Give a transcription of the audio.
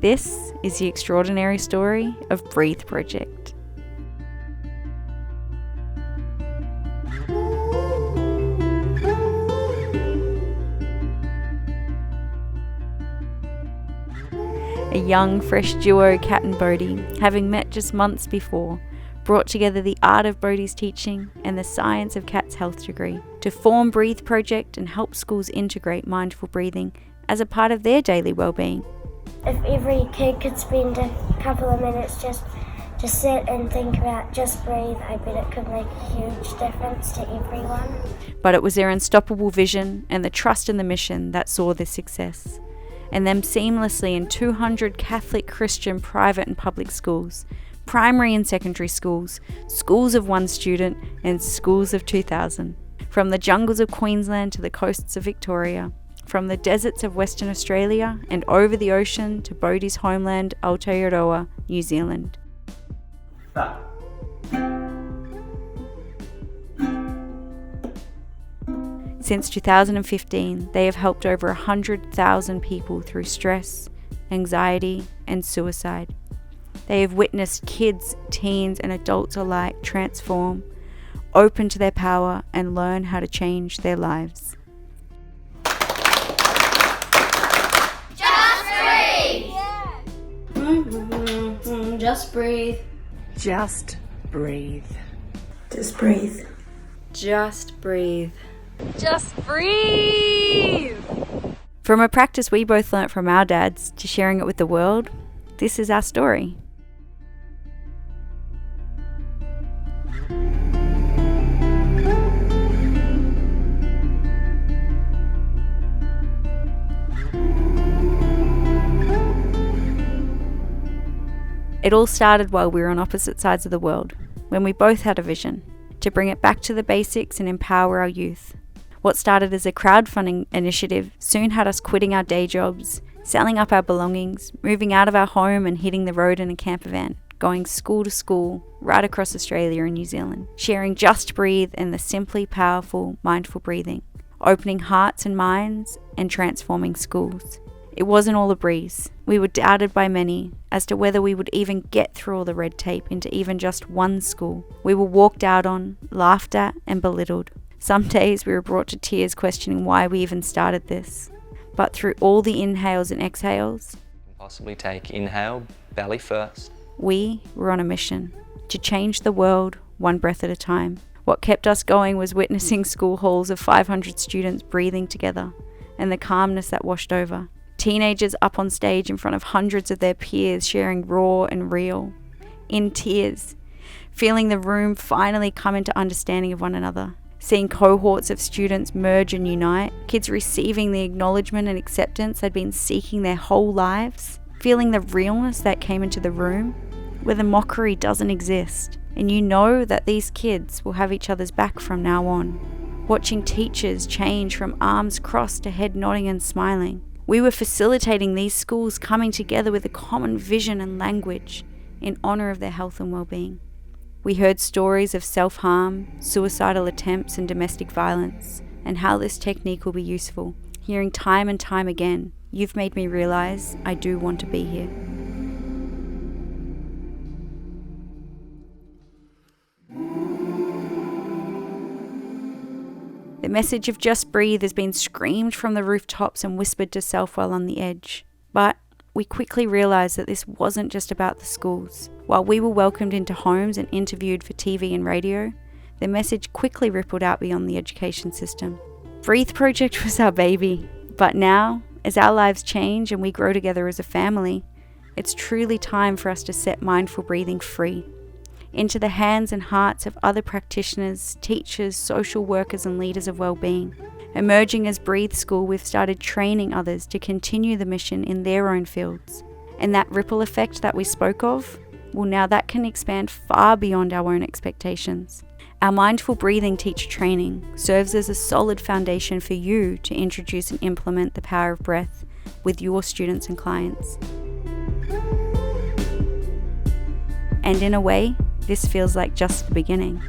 This is the extraordinary story of Breathe Project. A young, fresh duo, Kat and Bodhi, having met just months before, brought together the art of Bodhi's teaching and the science of Kat's health degree to form Breathe Project and help schools integrate mindful breathing as a part of their daily well-being. If every kid could spend a couple of minutes just sit and think about just breathe, I bet it could make a huge difference to everyone. But it was their unstoppable vision and the trust in the mission that saw this success, and them seamlessly in 200 Catholic, Christian, private and public schools, primary and secondary schools, schools of one student and schools of 2,000. From the jungles of Queensland to the coasts of Victoria, from the deserts of Western Australia and over the ocean to Bodhi's homeland, Aotearoa, New Zealand. Since 2015, they have helped over 100,000 people through stress, anxiety, and suicide. They have witnessed kids, teens, and adults alike transform, open to their power, and learn how to change their lives. Just breathe! Just breathe. Just breathe. Just breathe. Just breathe. Just breathe! From a practice we both learnt from our dads to sharing it with the world, this is our story. It all started while we were on opposite sides of the world, when we both had a vision to bring it back to the basics and empower our youth. What started as a crowdfunding initiative soon had us quitting our day jobs, selling up our belongings, moving out of our home and hitting the road in a camper van, going school to school, right across Australia and New Zealand, sharing Just Breathe and the simply powerful mindful breathing, opening hearts and minds and transforming schools. It wasn't all a breeze. We were doubted by many as to whether we would even get through all the red tape into even just one school. We were walked out on, laughed at, and belittled. Some days we were brought to tears questioning why we even started this. But through all the inhales and exhales, Possibly take inhale, belly first. we were on a mission to change the world one breath at a time. What kept us going was witnessing school halls of 500 students breathing together and the calmness that washed over. Teenagers up on stage in front of hundreds of their peers sharing raw and real, in tears, feeling the room finally come into understanding of one another, seeing cohorts of students merge and unite, kids receiving the acknowledgement and acceptance they'd been seeking their whole lives, feeling the realness that came into the room, where the mockery doesn't exist, and you know that these kids will have each other's back from now on. Watching teachers change from arms crossed to head nodding and smiling. We were facilitating these schools coming together with a common vision and language in honour of their health and well-being. We heard stories of self-harm, suicidal attempts and domestic violence, and how this technique will be useful. Hearing time and time again, you've made me realise I do want to be here. The message of Just Breathe has been screamed from the rooftops and whispered to self while on the edge. But we quickly realised that this wasn't just about the schools. While we were welcomed into homes and interviewed for TV and radio, the message quickly rippled out beyond the education system. Breathe Project was our baby, but now, as our lives change and we grow together as a family, it's truly time for us to set mindful breathing free into the hands and hearts of other practitioners, teachers, social workers and leaders of well-being. Emerging as Breathe School, we've started training others to continue the mission in their own fields. And that ripple effect that we spoke of, well, now that can expand far beyond our own expectations. Our mindful breathing teacher training serves as a solid foundation for you to introduce and implement the power of breath with your students and clients. And in a way, this feels like just the beginning.